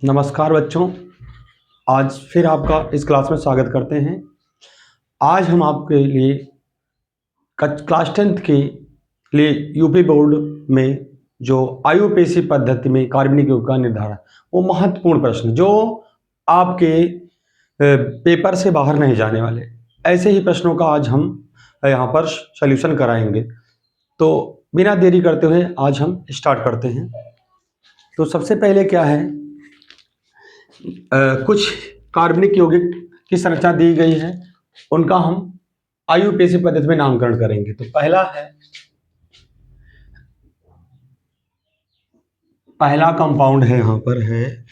नमस्कार बच्चों, आज फिर आपका इस क्लास में स्वागत करते हैं। आज हम आपके लिए क्लास 10th के लिए यूपी बोर्ड में जो आईयूपीएसी पद्धति में कार्बनिक यौगिक का निर्धारण, वो महत्वपूर्ण प्रश्न जो आपके पेपर से बाहर नहीं जाने वाले, ऐसे ही प्रश्नों का आज हम यहाँ पर सॉल्यूशन कराएंगे। तो बिना देरी करते हुए आज हम स्टार्ट करते हैं। तो सबसे पहले क्या है, कुछ कार्बनिक यौगिक की संरचना दी गई है, उनका हम आईयूपीएसी पद्धति में नामकरण करेंगे। तो पहला कंपाउंड है, यहां पर है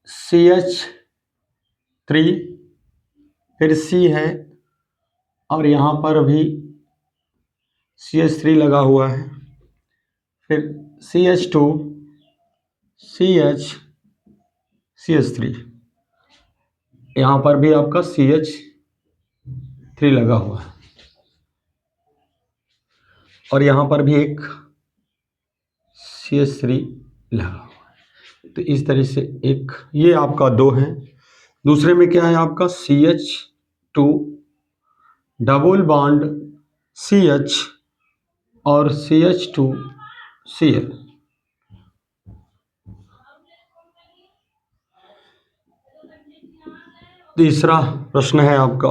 CH3, फिर C है और यहां पर भी CH3 लगा हुआ है, फिर CH2, CH3, यहां पर भी आपका CH3 लगा हुआ है और यहां पर भी एक CH3 लगा हुआ है। तो इस तरह से एक ये आपका दो है। दूसरे में क्या है आपका CH2 डबल बॉन्ड CH और CH2Cl। तीसरा प्रश्न है आपका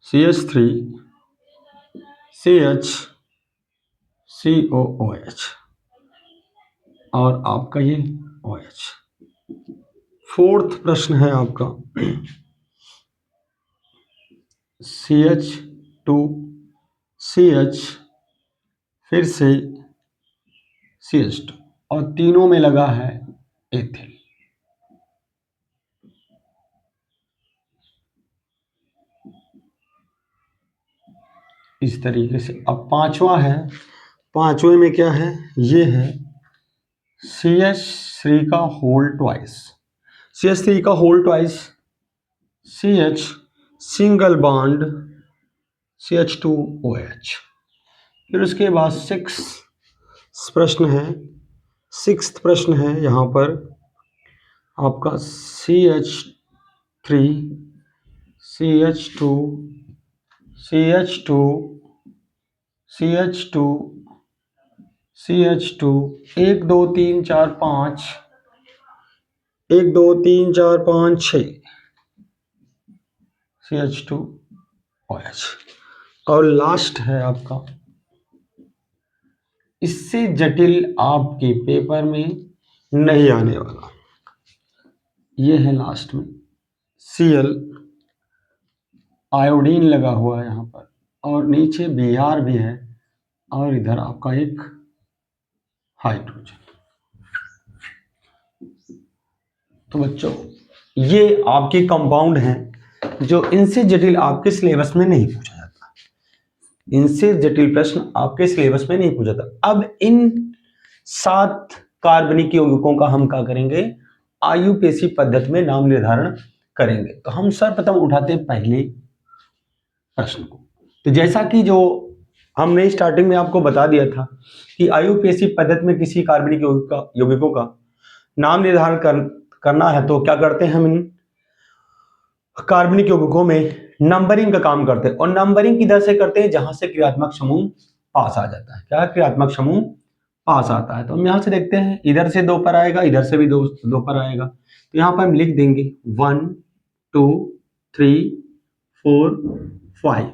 CH3 CH और आपका ये OH। फोर्थ प्रश्न है आपका CH2CH फिर से CH2 और तीनों में लगा है एथिल। इस तरीके से अब पांचवा है, पांचवे में क्या है, ये है CH3 का होल ट्वाइस, CH3 का whole twice CH single bond CH2OH। फिर उसके बाद सिक्स्थ प्रश्न है यहाँ पर आपका CH3 CH2 CH2 1 2 3 4 5 1 2 3 4 5 6 CH2OH। और लास्ट है आपका, इससे जटिल आपके पेपर में नहीं आने वाला, ये है लास्ट में Cl, आयोडीन लगा हुआ है यहाँ पर और नीचे Br भी है और इधर आपका एक हाइड्रोजन। तो बच्चों ये आपके कंपाउंड हैं जो इनसे जटिल आपके सिलेबस में नहीं पूछा जाता, इनसे जटिल प्रश्न आपके सिलेबस में नहीं पूछा जाता। अब इन 7 कार्बनिक यौगिकों का हम क्या करेंगे, आईयूपीएसी पद्धति में नाम निर्धारण करेंगे। तो हम सर्वप्रथम उठाते हैं पहले प्रश्न को। तो जैसा कि जो हमने स्टार्टिंग में आपको बता दिया था कि आईयूपीएसी पद्धति में किसी कार्बनिक यौगिकों का नाम निर्धारण करना है तो क्या करते हैं, हम इन कार्बनिक यौगिकों में नंबरिंग का काम करते हैं और नंबरिंग किधर से करते हैं, जहां से क्रियात्मक समूह पास आ जाता है। क्या क्रियात्मक समूह पास आता है। तो हम यहां से देखते हैं, इधर से 2 पर आएगा, इधर से भी 2 पर आएगा। तो यहां पर हम लिख देंगे 1 2 3 4 5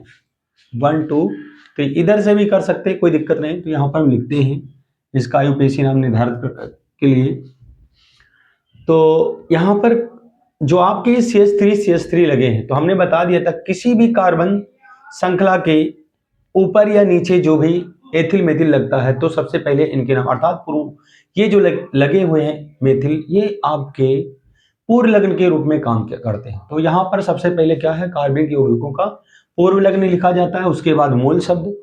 1 2 3। इधर से भी कर सकते हैं, कोई दिक्कत नहीं। तो यहां पर हम लिखते हैं इसका आईयूपीएसी नाम निर्धारित के लिए। तो यहां पर जो आपके CH3 लगे हैं, तो हमने बता दिया था किसी भी कार्बन श्रृंखला के ऊपर या नीचे जो भी एथिल मेथिल लगता है तो सबसे पहले इनके नाम, अर्थात पूर्व ये जो लगे हुए हैं मेथिल, ये आपके पूर्व लग्न के रूप में काम करते हैं। तो यहाँ पर सबसे पहले क्या है, कार्बनिक यौगिकों का पूर्व लग्न लिखा जाता है, उसके बाद मूल शब्द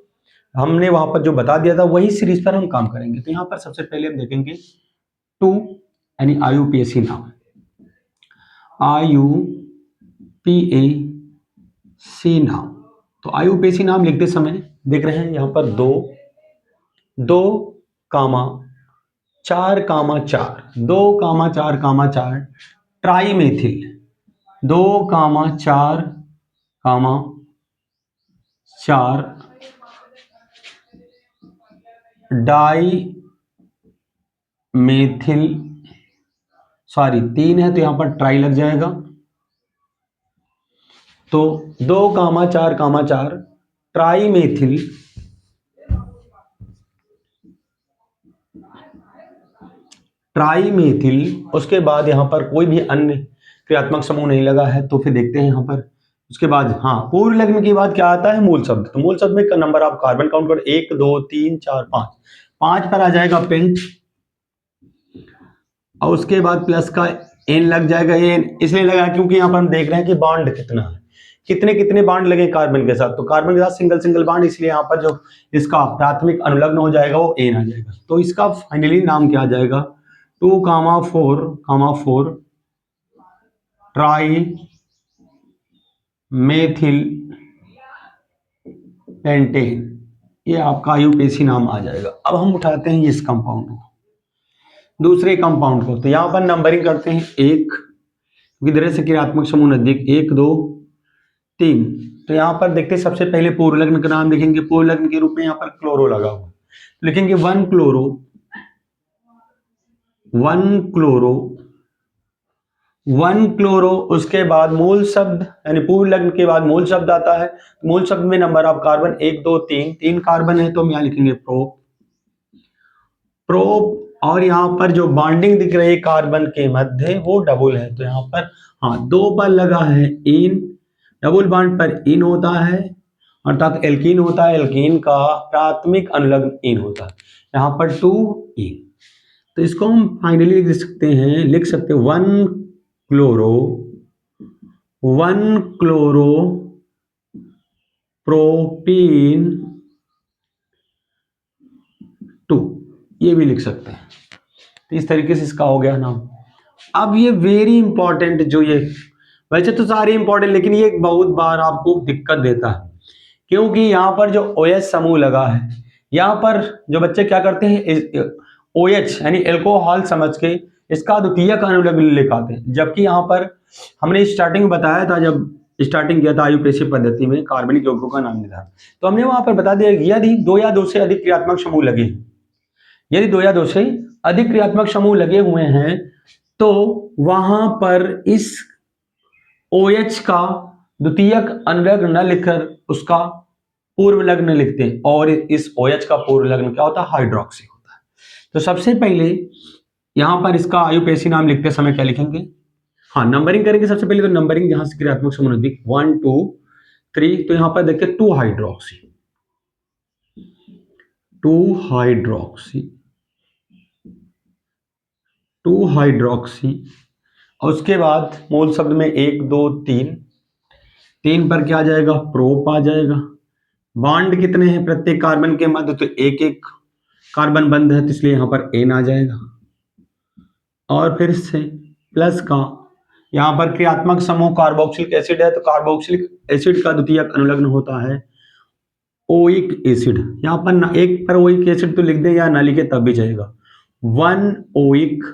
हमने वहां पर जो बता दिया था वही सीरीज पर हम काम करेंगे। तो यहाँ पर सबसे पहले हम देखेंगे 2 यानी आईयूपीएसी नाम, आईयूपीएसी नाम। तो आईयूपीएसी नाम लिखते समय देख रहे हैं यहाँ पर 2 comma 4,4, 2,4,4 trimethyl, 2,4,4 dimethyl, sorry 3 है तो यहां पर ट्राई लग जाएगा, तो 2,4,4 ट्राई मेथिल उसके बाद यहां पर कोई भी अन्य क्रियात्मक समूह नहीं लगा है, तो फिर देखते हैं यहां पर। उसके बाद हाँ, पूर्व लग्न के बाद क्या आता है? मूल शब्द। तो मूल शब्द में नंबर ऑफ कार्बन काउंट करो, 1 2 3 4 5, 5 पर आ जाएगा पेंट, और उसके बाद प्लस का एन लग जाएगा। एन इसलिए लगा क्योंकि यहां पर हम देख रहे हैं कि बॉन्ड कितना है, कितने कितने बॉन्ड लगे कार्बन के साथ, तो कार्बन के साथ सिंगल सिंगल बॉन्ड, इसलिए यहां पर जो इसका प्राथमिक अनुलग्न हो जाएगा वो एन आ जाएगा। तो इसका फाइनली नाम क्या आ जाएगा? 2,4,4 ट्राई मेथिल पेंटेन, ये आपका आयुपेसी नाम आ जाएगा। अब हम उठाते हैं इस कंपाउंड को, दूसरे कंपाउंड को, तो यहां पर नंबरिंग करते हैं। 1 इधर से क्रियात्मक समूह नजदीक, 1 2 3, तो यहां पर देखते हैं सबसे पहले पूर्व लग्न का नाम लिखेंगे। पूर्व लग्न के रूप में यहां पर क्लोरो लगा हुआ, लिखेंगे 1 क्लोरो, 1 क्लोरो। उसके बाद मूल शब्द, यानी पूर्व लग्न के बाद मूल शब्द आता है। मूल शब्द में नंबर ऑफ कार्बन 1 2 3, 3 कार्बन है तो हम यहां लिखेंगे प्रोप, और यहां पर जो बॉन्डिंग दिख रही है कार्बन के मध्य वो डबल है, तो यहां पर हाँ 2 पर लगा है इन, डबल बॉन्ड पर इन होता है, अर्थात एल्कीन होता है, एल्कीन का प्राथमिक अनुलग्न इन होता है, यहां पर 2 इन। तो इसको हम फाइनली लिख सकते हैं 1 क्लोरो प्रोपीन 2, ये भी लिख सकते हैं। तो इस तरीके से इसका हो गया नाम। अब ये वेरी इंपॉर्टेंट, जो ये वैसे तो सारे इंपॉर्टेंट, लेकिन ये बहुत बार आपको दिक्कत देता है, क्योंकि यहाँ पर जो OH समूह लगा है, यहाँ पर जो बच्चे क्या करते हैं, OH यानी एल्कोहल समझ के इसका द्वितीयक अनुलग्न लिखाते हैं, जबकि यहाँ पर हमने स्टार्टिंग में बताया था, जब स्टार्टिंग किया था आयुपेशी पद्धति में कार्बनिक यौगिकों का नाम निर्धारण, तो हमने वहां पर बता दिया यदि 2 या 2 से अधिक क्रियात्मक समूह लगे, यदि 2 या 2 से अधिक क्रियात्मक समूह लगे हुए हैं, तो वहां पर इस OH का द्वितीयक अनुलग्न न लिखकर उसका पूर्व लग्न लिखते हैं, और इस OH का पूर्व लग्न क्या होता है? हाइड्रोक्सी होता है। तो सबसे पहले यहां पर इसका आयुपेशी नाम लिखते समय क्या लिखेंगे? हाँ, नंबरिंग करेंगे। सबसे पहले तो नंबरिंग जहां से क्रियात्मक समूह नजदीक 1 2 3, तो यहां पर देखिए 2 हाइड्रोक्सी, 2 हाइड्रोक्सी, 2 हाइड्रोक्सी, और उसके बाद मूल शब्द में 1 2 3, 3 पर क्या आ जाएगा? प्रोप आ जाएगा। बॉन्ड कितने हैं प्रत्येक कार्बन के मध्य? तो एक एक कार्बन बंद है, तो इसलिए यहां पर एन आ जाएगा, और फिर से प्लस का, यहां पर क्रियात्मक समूह कार्बोक्सिलिक एसिड है, तो कार्बोक्सिलिक एसिड का द्वितीयक अनुलग्न होता है ओइक एसिड। यहां पर ना एक पर ओइक एसिड तो लिख दे या ना लिखे तब भी चलेगा। 1 oic,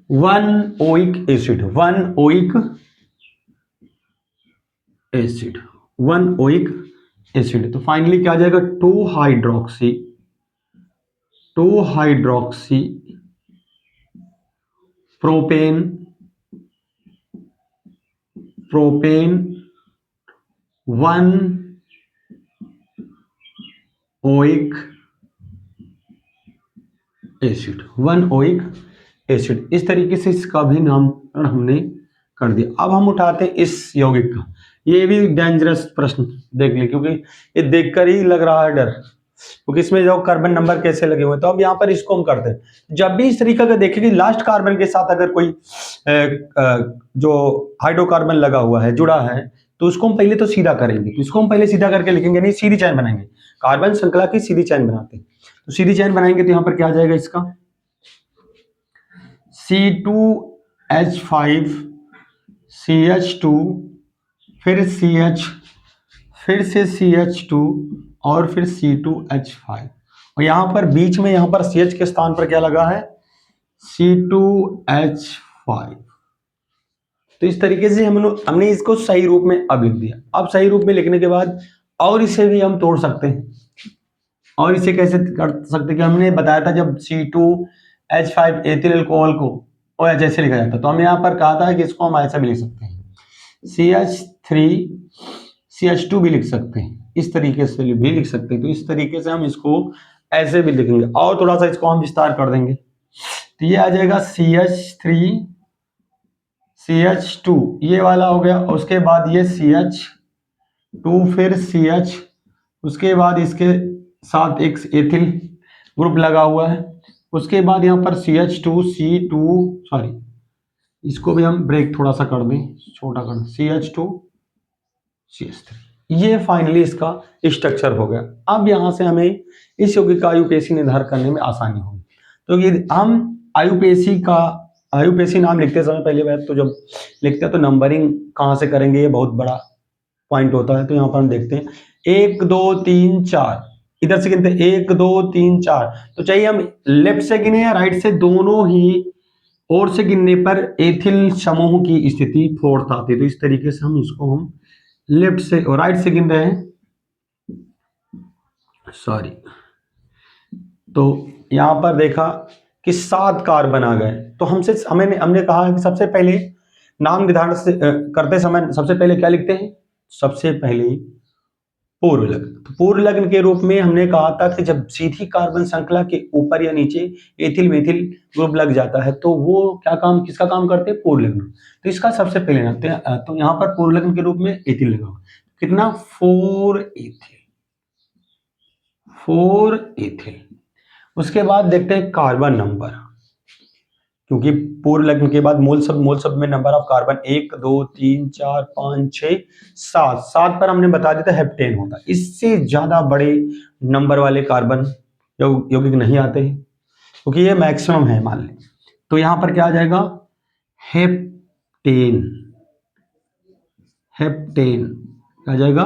1 oic acid, 1 oic acid, 1 oic acid. तो फाइनली क्या आ जाएगा? 2 hydroxy, 2 hydroxy propane, propane 1 oic acid, 1 oic acid. इस तरीके से इसका भी नामकरण हमने कर दिया। अब हम उठाते हैं इस यौगिक का, ये भी डेंजरस प्रश्न देख ले, क्योंकि ये देखकर ही लग रहा है डर, क्योंकि इसमें जो कार्बन नंबर कैसे लगे हुए हैं। तो अब यहाँ पर इसको हम करते हैं, जब भी इस तरीके का देखेंगे लास्ट कार्बन के साथ अगर कोई जो हाइड्रोकार्बन लगा हुआ है, जुड़ा है, तो उसको हम पहले तो सीधा करेंगे। तो इसको हम पहले सीधा करके लिखेंगे, नहीं सीधी चैन बनाएंगे, कार्बन श्रृंखला की सीधी चैन बनाते हैं। तो सीधी चैन बनाएंगे तो यहाँ पर क्या आ जाएगा इसका? C2H5 CH2, फिर CH, फिर से CH2, और फिर C2H5, और यहाँ पर बीच में यहाँ पर CH के स्थान पर क्या लगा है, C2H5। तो इस तरीके से हमने इसको सही रूप में अब लिख दिया। अब सही रूप में लिखने के बाद और इसे भी हम तोड़ सकते हैं। और इसे कैसे कर सकते हैं कि हमने बताया था जब C2H5 एथिल अल्कोहल को OH ऐसे लिखा जाता है, तो हम यहाँ पर कहा था कि इसको हम ऐसा भी लिख सकते हैं, CH3CH2 भी लिख सकते हैं, इस तरीके से भी लिख सकते हैं। तो इस तरीके से हम इसको ऐसे भी लिखेंगे और थोड़ा सा इसको हम विस्तार कर देंगे। तो ये आ जाएगा CH3CH2, ये वाला हो गया। उसके बाद ये CH2, फिर CH, उसके बाद इसके साथ एक एथिल ग्रुप लगा हुआ है। उसके बाद यहाँ पर CH2C2, सॉरी इसको भी हम ब्रेक थोड़ा सा कर दें, छोटा कर दें, CH2CH3। ये फाइनली इसका स्ट्रक्चर हो गया। अब यहाँ से हमें इस यौगिक का आयुपेशी निर्धारण करने में आसानी होगी। तो ये हम आयुपेशी नाम लिखते समय पहली बात तो जब लिखते हैं तो नंबरिंग कहाँ से करेंगे, ये बहुत बड़ा पॉइंट होता है। तो यहाँ पर हम देखते हैं 1 2 3 4, इधर से गिनते हैं 1 2 3 4। तो चाहिए हम लेफ्ट से गिने या राइट से, दोनों ही ओर से गिनने पर एथिल समूह की स्थिति फोर्थ आती है। तो इस तरीके से हम इसको हम लेफ्ट से और राइट से गिन रहे हैं, सॉरी। तो यहां पर देखा कि 7 कार्बन आ गए। तो हमने कहा है कि सबसे पहले नाम निर्धारण से करते समय सबसे पहले क्या लिखते हैं, सबसे पहले पूर्व लग्न। तो पूर्व लग्न के रूप में हमने कहा था कि जब सीधी कार्बन श्रृंखला के ऊपर या नीचे एथिल मेथिल ग्रुप लग जाता है तो वो किसका काम करते हैं, पूर्व लग्न। तो इसका सबसे पहले नाम तो यहाँ पर पूर्व लग्न के रूप में एथिल लगा, कितना 4 एथिल। उसके बाद देखते हैं कार्बन नंबर, क्योंकि पूर्व लग्न के बाद मोल शब्द में नंबर ऑफ कार्बन 1 2 3 4 5 6 7 पर हमने बता दिया था हेप्टेन होता है। इससे ज्यादा बड़े नंबर वाले कार्बन यौगिक नहीं आते हैं, क्योंकि ये मैक्सिमम है मान लें। तो यहां पर क्या आ जाएगा, हेप्टेन आ जाएगा,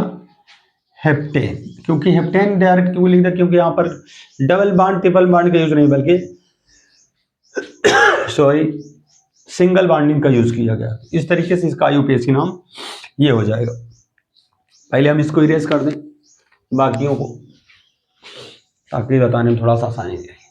हेप्टेन। क्योंकि हेप्टेन डायरेक्ट क्यों लिख दिया, क्योंकि यहाँ पर डबल बॉन्ड ट्रिपल बॉन्ड का यूज नहीं बल्कि सॉरी सिंगल बॉन्डिंग का यूज किया गया। इस तरीके से इसका आयुपेशी नाम ये हो जाएगा। पहले हम इसको इरेज कर दें बाकियों को, ताकि बताने में थोड़ा सा आसानी रहे।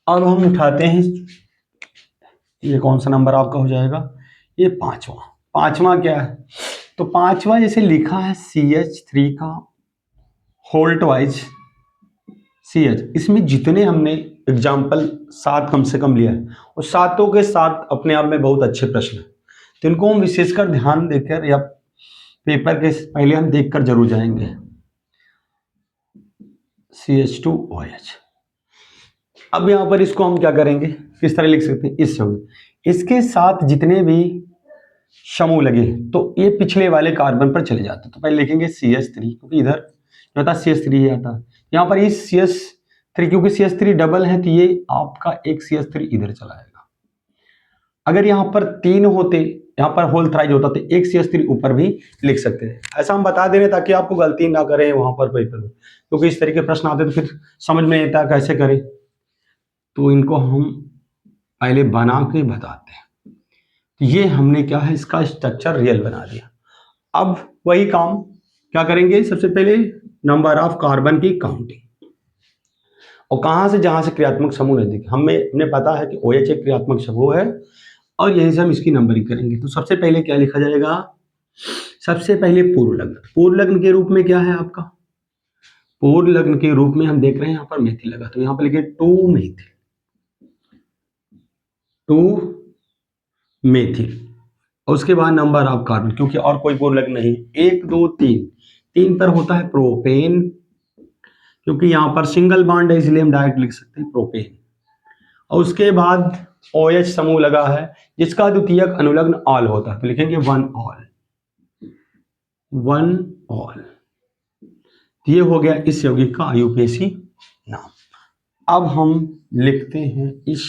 अब हम उठाते हैं, ये कौन सा नंबर आपका हो जाएगा, ये पांचवा क्या है। तो पांचवा जैसे लिखा है CH3 का होल्ट वाइज CH, इसमें जितने हमने एग्जाम्पल 7 कम से कम लिया है और सातों के साथ अपने आप में बहुत अच्छे प्रश्न हैं। तो इनको हम विशेषकर ध्यान देकर या पेपर के पहले हम देखकर जरूर जाएंगे। CH2OH। अब यहाँ पर इसको हम क्या करेंगे, किस तरह लिख सकते हैं, इसके साथ जितने भी समूह लगे तो ये पिछले वाले कार्बन पर चले जाते हैं। तो पहले लिखेंगे CH3, क्योंकि इधर जो था CH3 ही आता है। यहाँ पर ये CH3, क्योंकि CH3 डबल है तो ये आपका एक CH3 इधर चला जाएगा। अगर यहाँ पर 3 होते, यहाँ पर होल थ्राइज होता तो एक CH3 ऊपर भी लिख सकते हैं। ऐसा हम बता दे रहे ताकि आपको गलती ना करें वहां पर पेपर में, क्योंकि इस तरीके प्रश्न आते तो फिर समझ में नहीं आता कैसे करें। तो इनको हम पहले बना के बताते हैं। तो ये हमने क्या है, इसका स्ट्रक्चर रियल बना दिया। अब वही काम क्या करेंगे, सबसे पहले नंबर ऑफ कार्बन की काउंटिंग, और कहां से, जहां से क्रियात्मक समूह नजदीक। हमें पता है कि OH एक क्रियात्मक समूह है और यहीं से हम इसकी नंबरिंग करेंगे। तो सबसे पहले क्या लिखा जाएगा, सबसे पहले पूर्व लग्न। पूर्व लग्न के रूप में क्या है आपका, पूर्व लग्न के रूप में हम देख रहे हैं यहाँ पर मेथिल लगा, तो यहाँ पर लिखे 2 मेथिल। और उसके बाद नंबर ऑफ कार्बन, क्योंकि और कोई पूर्व लग्न नहीं, 1 2 3 पर होता है प्रोपेन, क्योंकि यहाँ पर सिंगल बॉन्ड है इसलिए हम डायरेक्ट लिख सकते हैं प्रोपेन। और उसके बाद OH समूह लगा है जिसका द्वितीयक अनुलग्न ऑल होता है, तो लिखेंगे वन ऑल, वन ऑल। ये हो गया इस यौगिक का IUPAC नाम। अब हम लिखते हैं इस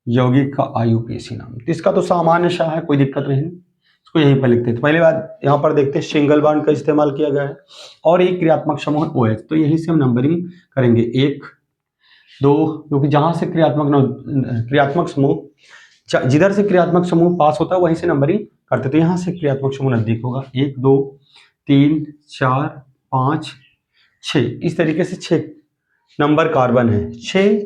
यौगिक का IUPAC नाम। तो इसका तो सामान्य सा है, कोई दिक्कत नहीं, इसको यहीं पर लिखते हैं। तो पहले बात यहाँ पर देखते हैं सिंगल बॉन्ड का इस्तेमाल किया गया है और एक क्रियात्मक समूह OH, तो यहीं से हम नंबरिंग करेंगे 1 2, क्योंकि जहां से क्रियात्मक समूह, जिधर से क्रियात्मक समूह पास होता है वहीं से नंबरिंग करते, तो यहां से क्रियात्मक समूह नजदीक होगा। 1 2 3 4 5 6, इस तरीके से 6 नंबर कार्बन है, 6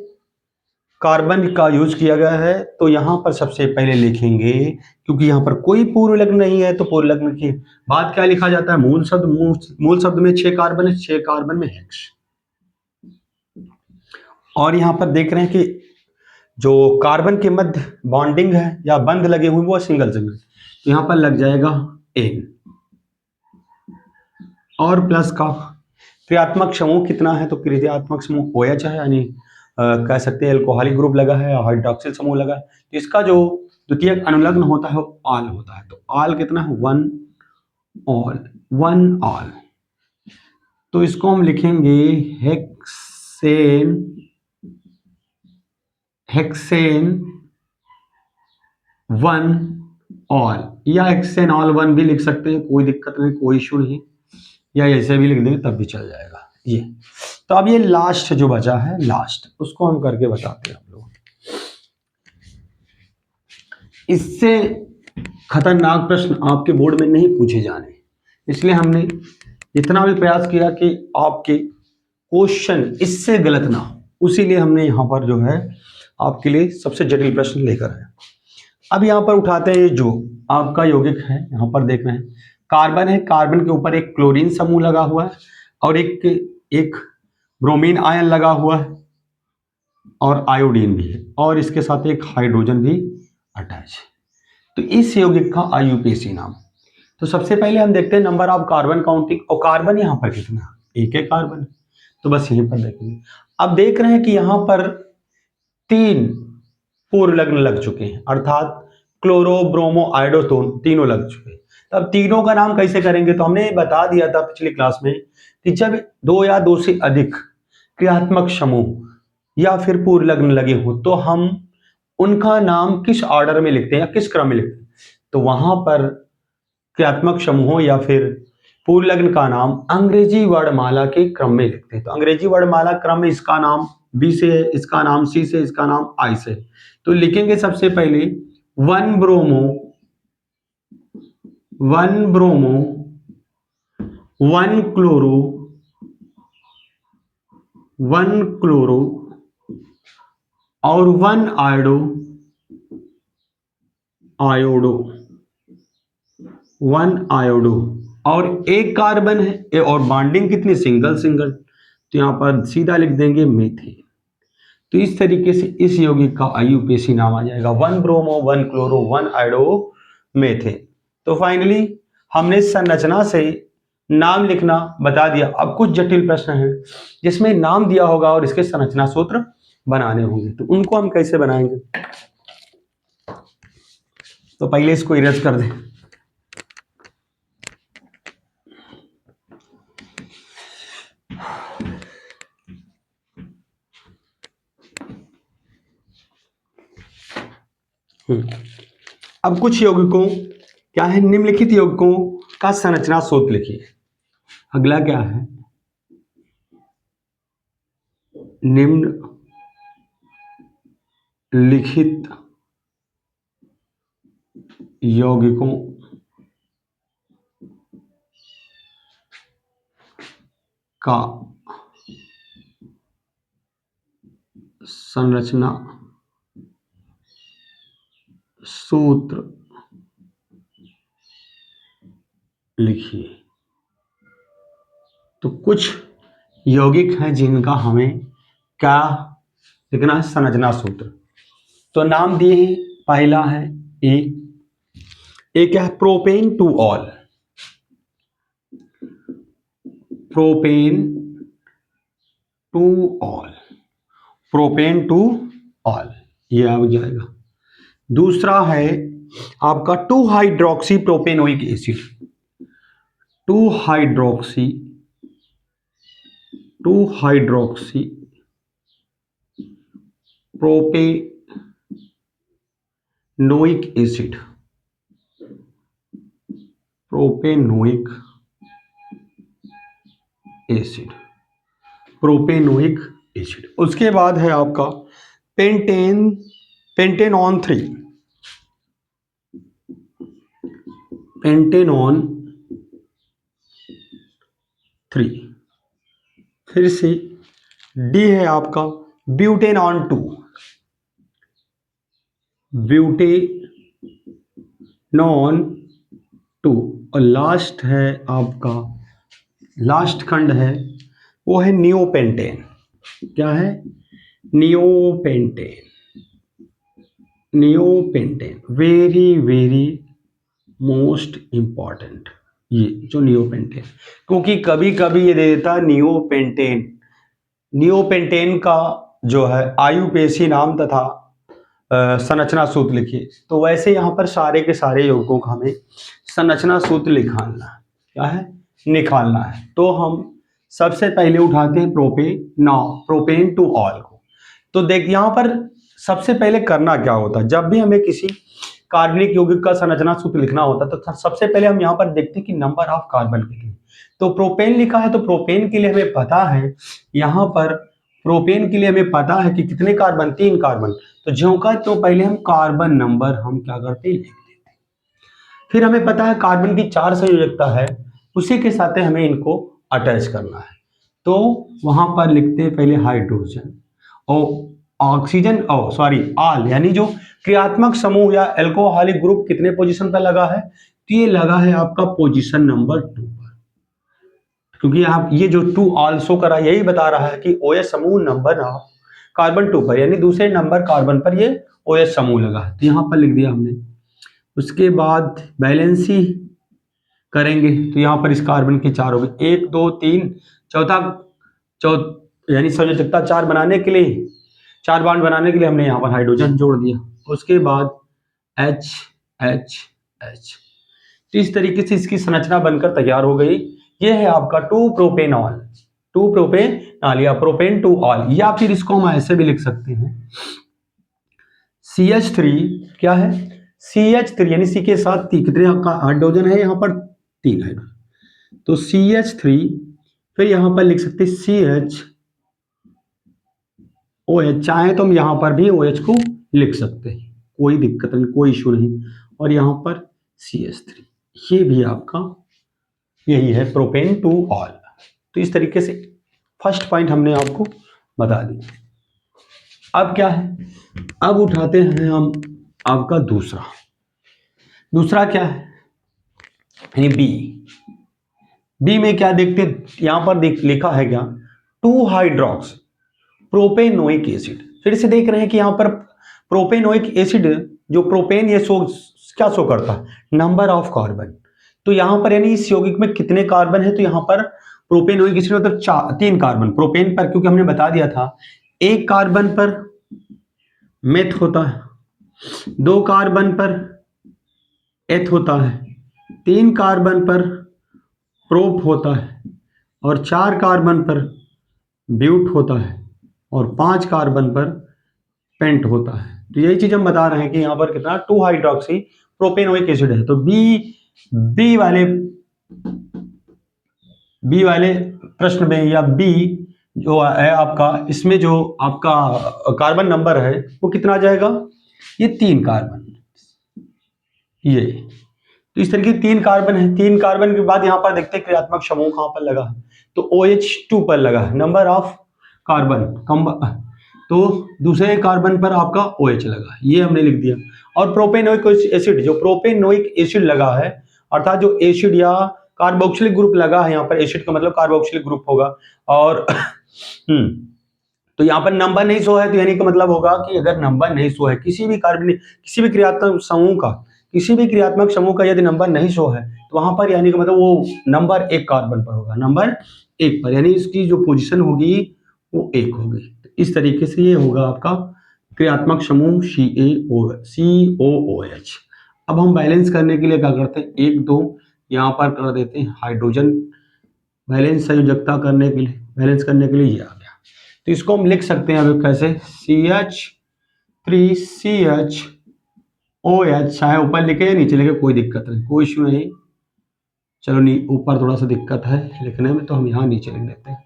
कार्बन का यूज किया गया है। तो यहां पर सबसे पहले लिखेंगे, क्योंकि यहां पर कोई पूर्व लग्न नहीं है, तो पूर्व लग्न के बाद क्या लिखा जाता है, मूल शब्द। मूल शब्द में 6 कार्बन है, 6 कार्बन में हेक्स। और यहां पर देख रहे हैं कि जो कार्बन के मध्य बॉन्डिंग है या बंध लगे हुए वो सिंगल सिंगल, तो यहां पर लग जाएगा N और प्लस का क्रियात्मक समूह कितना है, तो क्रियात्मक समूह OH है, यानी कह सकते हैं अल्कोहलिक ग्रुप लगा है, हाइड्रोक्सिल समूह लगा है, तो इसका जो द्वितीयक अनुलग्न होता है वो ऑल होता है। तो ऑल कितना है, वन ऑल, वन ऑल। तो इसको हम लिखेंगे हेक्सेन, हेक्सेन वन ऑल, या हेक्सेन ऑल वन भी लिख सकते हैं, कोई दिक्कत नहीं, कोई इशू नहीं, या ऐसे भी लिख देंगे तब भी चल जाएगा ये। तो अब ये लास्ट जो बचा है, लास्ट उसको हम करके बताते हैं आप लोग। इससे खतरनाक प्रश्न आपके बोर्ड में नहीं पूछे जाने, इसलिए हमने इतना भी प्रयास किया कि आपके क्वेश्चन इससे गलत ना हो, उसीलिए हमने यहाँ पर जो है आपके लिए सबसे जटिल प्रश्न लेकर आए। अब यहाँ पर उठाते हैं, जो आपका यौगिक है यहाँ पर देख रहे हैं, कार्बन है, कार्बन के ऊपर एक क्लोरीन समूह लगा हुआ है और एक ब्रोमीन आयन लगा हुआ है और आयोडीन भी है, और इसके साथ एक हाइड्रोजन भी अटैच है। तो इस यौगिक का IUPAC नाम। तो सबसे पहले हम देखते हैं नंबर ऑफ कार्बन काउंटिंग, और कार्बन यहाँ पर कितना, एक कार्बन, तो बस यहीं पर देखेंगे। अब देख रहे हैं कि यहाँ पर 3 पूर्व लग्न लग चुके हैं, अर्थात क्लोरो ब्रोमो आयोडो तीनों लग चुके हैं। तब तीनों का नाम कैसे करेंगे, तो हमने बता दिया था पिछली क्लास में कि जब 2 या 2 से अधिक क्रियात्मक समूह या फिर पूर्व लग्न लगे हो तो हम उनका नाम किस ऑर्डर में लिखते हैं या किस क्रम में लिखते हैं, तो वहां पर क्रियात्मक समूहों या फिर पूर्व लग्न का नाम अंग्रेजी वर्णमाला के क्रम में लिखते हैं। तो अंग्रेजी वर्णमाला क्रम में इसका नाम B से है, इसका नाम C से, इसका नाम I से। तो लिखेंगे सबसे पहले 1 ब्रोमो, 1 ब्रोमो, 1 क्लोरो, 1 क्लोरो और 1 आयोडो, आयोडो, 1 आयोडो, और एक कार्बन है और बॉन्डिंग कितनी, सिंगल सिंगल, तो यहां पर सीधा लिख देंगे मेथेन। तो इस तरीके से इस यौगिक का IUPAC नाम आ जाएगा 1 ब्रोमो, 1 क्लोरो, 1 आयोडो, मेथेन। तो फाइनली हमने संरचना से नाम लिखना बता दिया। अब कुछ जटिल प्रश्न हैं जिसमें नाम दिया होगा और इसके संरचना सूत्र बनाने होंगे, तो उनको हम कैसे बनाएंगे, तो पहले इसको इरेज कर दें। अब कुछ यौगिकों क्या है, निम्नलिखित यौगिकों का संरचना सूत्र लिखिए। अगला क्या है, निम्नलिखित यौगिकों का संरचना सूत्र लिखिए। तो कुछ यौगिक हैं जिनका हमें क्या लिखना है, संरचना सूत्र। तो नाम दिए हैं, पहला है ए क्या है, propane two all, propane two all, propane two all, ये आ जाएगा। दूसरा है आपका 2 hydroxy propanoic acid, 2 hydroxy propanoic acid, propanoic acid. उसके बाद है आपका पेंटेनॉन 3, पेंटेनॉन 3। फिर से डी है आपका ब्यूटेनॉन 2, ब्यूटेनॉन 2। और लास्ट है आपका, लास्ट खंड है वो है नियोपेंटेन। क्या है? Neopentane, very very most important, ये जो नियोपेंटेन, क्योंकि कभी कभी ये दे देता नियोपेंटेन का जो है आयुपेशी नाम तथा संरचना सूत्र लिखिए। तो वैसे यहाँ पर सारे के सारे यौगिकों का हमें संरचना सूत्र निकालना है। क्या है? निकालना है। तो हम सबसे पहले उठाते हैं प्रोपेन टू ऑल को। तो देख यहाँ पर सबसे पहले करना क्या होता है, जब भी हमें किसी कार्बनिक यौगिक का संरचना सूत्र लिखना होता है तो सबसे पहले हम यहाँ पर देखते हैं कि नंबर ऑफ कार्बन के लिए। तो प्रोपेन लिखा है तो प्रोपेन के लिए हमें पता है, यहाँ पर प्रोपेन के लिए हमें पता है कि कितने कार्बन, 3 कार्बन। तो ज्यों का तो पहले हम कार्बन नंबर हम क्या करते हैं, लिख देते हैं। फिर हमें पता है कार्बन की 4 संयोजकता है, उसी के साथ हमें इनको अटैच करना है। तो वहां पर लिखते हैं पहले हाइड्रोजन और ऑक्सीजन, आल, यानी जो क्रियात्मक समूह या एल्कोहलिक ग्रुप कितने पोजीशन पर लगा है, तो ये लगा है आपका पोजीशन नंबर 2 पर, क्योंकि आप ये जो 2 आल्सो करा यही बता रहा है कि OH समूह नंबर ऑफ कार्बन 2 पर, यानी दूसरे नंबर कार्बन पर ये OH समूह लगा है, तो यहां पर लिख दिया हमने। उसके बाद बैलेंसी करेंगे तो यहां पर इस कार्बन की 4 हो गई, 1 2 3, यानी संयोजकता 4 बनाने के लिए, 4 बॉन्ड बनाने के लिए हमने यहाँ पर हाइड्रोजन जोड़ दिया। उसके बाद H H H, तो इस तरीके से इसकी संरचना बनकर तैयार हो गई। ये है आपका 2 प्रोपेनॉल या प्रोपेन टू ऑल, या फिर इसको हम ऐसे भी लिख सकते हैं CH3। क्या है? CH3, यानी सी के साथ कितने हाइड्रोजन है यहाँ पर, 3 हाइड्रोजन, तो CH3। फिर यहां पर लिख सकते हैं CHOH, चाहे तो हम यहां पर भी OH को लिख सकते हैं, कोई दिक्कत नहीं, कोई इशू नहीं। और यहां पर CH3, ये भी आपका यही है प्रोपेन टू ऑल। तो इस तरीके से फर्स्ट पॉइंट हमने आपको बता दिया। अब क्या है, अब उठाते हैं हम आपका दूसरा क्या है, बी में क्या देखते हैं, यहां पर लिखा है क्या, 2 हाइड्रोक्स प्रोपेनोइक एसिड। फिर से देख रहे हैं कि यहां पर प्रोपेनोइक एसिड, जो प्रोपेन, ये क्या शो करता है, नंबर ऑफ कार्बन। तो यहां पर यानी इस यौगिक में कितने कार्बन है, तो यहां पर प्रोपेनोइक एसिड मतलब 3 कार्बन प्रोपेन पर, क्योंकि हमने बता दिया था 1 कार्बन पर मेथ होता है, 2 कार्बन पर एथ होता है, 3 कार्बन पर प्रोप होता है, और 4 कार्बन पर ब्यूट होता है, और 5 कार्बन पर पेंट होता है। तो यही चीज हम बता रहे हैं कि यहाँ पर कितना 2 हाइड्रोक्सी प्रोपेनोइक एसिड है। तो बी वाले प्रश्न में, या बी जो है आपका, इसमें जो आपका कार्बन नंबर है वो कितना आ जाएगा, ये 3 कार्बन, ये तो इस तरीके 3 कार्बन है। 3 कार्बन के बाद यहाँ पर देखते हैं क्रियात्मक समूह कहाँ पर लगा है, तो OH2 पर लगा है, नंबर ऑफ कार्बन कम, तो दूसरे कार्बन पर आपका OH लगा है, ये हमने लिख दिया। और प्रोपेनोइक एसिड, जो प्रोपेनोइक एसिड लगा है, अर्थात जो एसिड या कार्बोक्सिलिक ग्रुप लगा है, यहाँ पर एसिड का मतलब कार्बोक्सिलिक ग्रुप होगा, और तो यहाँ पर नंबर नहीं शो है, तो यानी का मतलब होगा कि अगर नंबर नहीं शो है किसी भी क्रियात्मक समूह का यदि नंबर नहीं शो है, तो वहां पर यानी कि मतलब वो नंबर 1 कार्बन पर होगा, नंबर 1 पर, यानी इसकी जो पोजीशन होगी वो 1 हो गई। तो इस तरीके से ये होगा आपका क्रियात्मक समूह COOH। अब हम बैलेंस करने के लिए क्या करते हैं, 1 2 यहाँ पर कर देते हैं हाइड्रोजन बैलेंस संयोजकता करने के लिए, बैलेंस करने के लिए ये आ गया। तो इसको हम लिख सकते हैं अब कैसे, CH3CHOH, चाहे ऊपर लिखे या नीचे लिखे कोई दिक्कत नहीं, कोई इश्यू नहीं। चलो ऊपर थोड़ा सा दिक्कत है लिखने में, तो हम यहाँ नीचे लिख देते हैं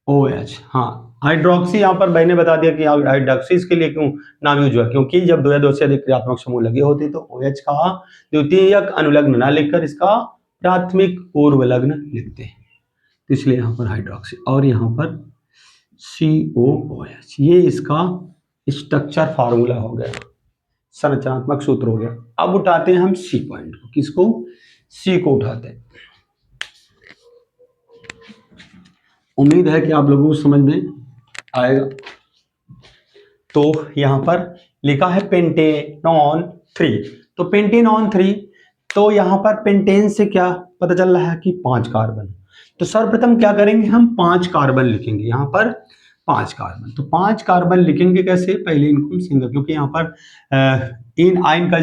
CHOH। हाँ, हाइड्रोक्सी यहाँ पर मैंने बता दिया कि हाइड्रोक्सी इसके लिए क्यों नाम यूज हुआ, क्योंकि जब दो या दो से अधिक क्रियात्मक समूह लगे होते तो OH का द्वितीयक अनुलग्न ना लिखकर इसका प्राथमिक पूर्वलग्न लिखते हैं, तो इसलिए यहाँ पर हाइड्रोक्सी और यहाँ पर COOH। ये इसका स्ट्रक्चर फार्मूला हो गया, संरचनात्मक सूत्र हो गया। अब उठाते हैं हम C पॉइंट को, किसको, C को उठाते हैं। उम्मीद है कि आप लोगों को समझ में आएगा। तो यहां पर लिखा है पेंटेनॉन 3, तो पेंटेनॉन 3, तो यहां पर पेंटेन से क्या पता चल रहा है कि 5 कार्बन। तो सर्वप्रथम क्या करेंगे, हम 5 कार्बन लिखेंगे, यहां पर 5 कार्बन। तो 5 कार्बन लिखेंगे कैसे, पहले इनको हम सिंगल, क्योंकि यहाँ पर इन आयन का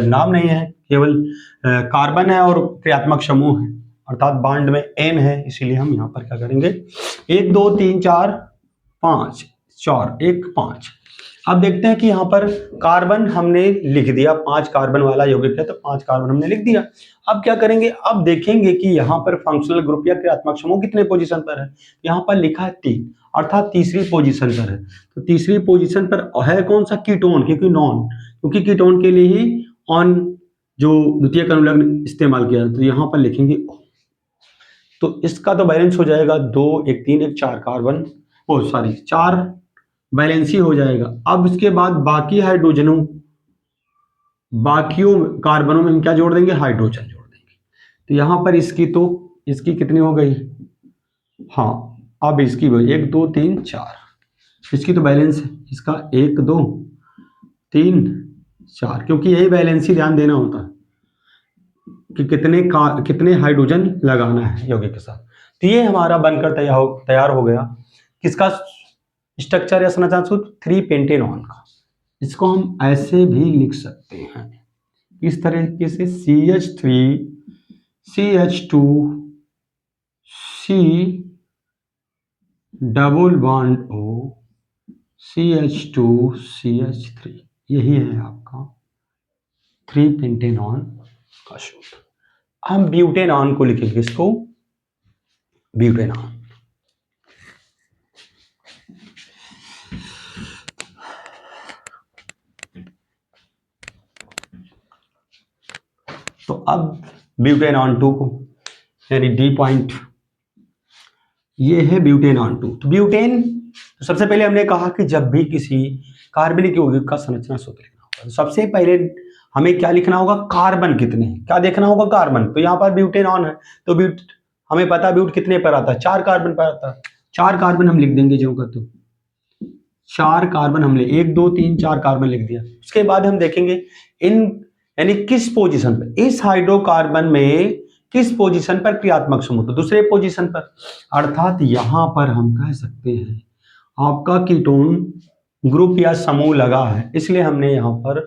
नाम नहीं है, केवल कार्बन है और क्रियात्मक समूह है, अर्थात बांड में N है, इसीलिए हम यहाँ पर क्या करेंगे 1 2 3 4 5 4 1 5। अब देखते हैं कि यहाँ पर कार्बन हमने लिख दिया, 5 कार्बन वाला यौगिक है तो 5 कार्बन हमने लिख दिया। अब क्या करेंगे, अब देखेंगे कि यहाँ पर फंक्शनल ग्रुप या क्रियात्मक समूह कितने पोजीशन पर है। यहाँ पर लिखा है 3, अर्थात तीसरी पोजीशन पर है। तो तीसरी पोजीशन पर है कौन सा, कीटोन, क्योंकि कीटोन के लिए ही ऑन जो द्वितीयक अनुलग्न इस्तेमाल किया, तो यहाँ पर लिखेंगे। तो इसका तो बैलेंस हो जाएगा 2 1 3 1 4 कार्बन, 4 बैलेंस ही हो जाएगा। अब इसके बाद बाकी हाइड्रोजनों, बाकियों कार्बनों में हम क्या जोड़ देंगे, हाइड्रोजन जोड़ देंगे। तो यहां पर इसकी कितनी हो गई, हाँ अब इसकी 1 2 3 4, इसकी तो बैलेंस है, इसका 1 2 3 4, क्योंकि यही बैलेंस ही ध्यान देना होता है कि कितने हाइड्रोजन लगाना है यौगिक के साथ। तो ये हमारा बनकर तैयार हो गया किसका स्ट्रक्चर या संरचना सूत्र, 3 पेंटेनॉन का। इसको हम ऐसे भी लिख सकते हैं इस तरीके से, CH3 CH2 C double bond O CH2 CH3, यही है आपका 3 पेंटेनॉन का सूत्र। हम ब्यूटेनॉन को लिखेंगे, इसको ब्यूटेनॉन। तो अब ब्यूटेनॉन 2 को, यानी D पॉइंट, ये है ब्यूटेनॉन 2। तो ब्यूटेन, तो सबसे पहले हमने कहा कि जब भी किसी कार्बनिक यौगिक का संरचना सूत्र लिखना होगा, तो सबसे पहले हमें क्या लिखना होगा, कार्बन कितने हैं, क्या देखना होगा, कार्बन। तो यहाँ पर ब्यूटेनॉन है, तो हमें पता ब्यूट कितने पर आता है, 4 कार्बन पर आता है। 4 कार्बन हम लिख देंगे जो का, तो 4 कार्बन हमने 1 2 3 4 कार्बन लिख दिया। उसके बाद हम देखेंगे इन, यानी किस पोजीशन पर, इस हाइड्रोकार्बन में किस पोजीशन पर क्रियात्मक समूह, तो दूसरे पोजीशन पर, अर्थात यहां पर हम कह सकते हैं आपका कीटोन ग्रुप या समूह लगा है, इसलिए हमने यहां पर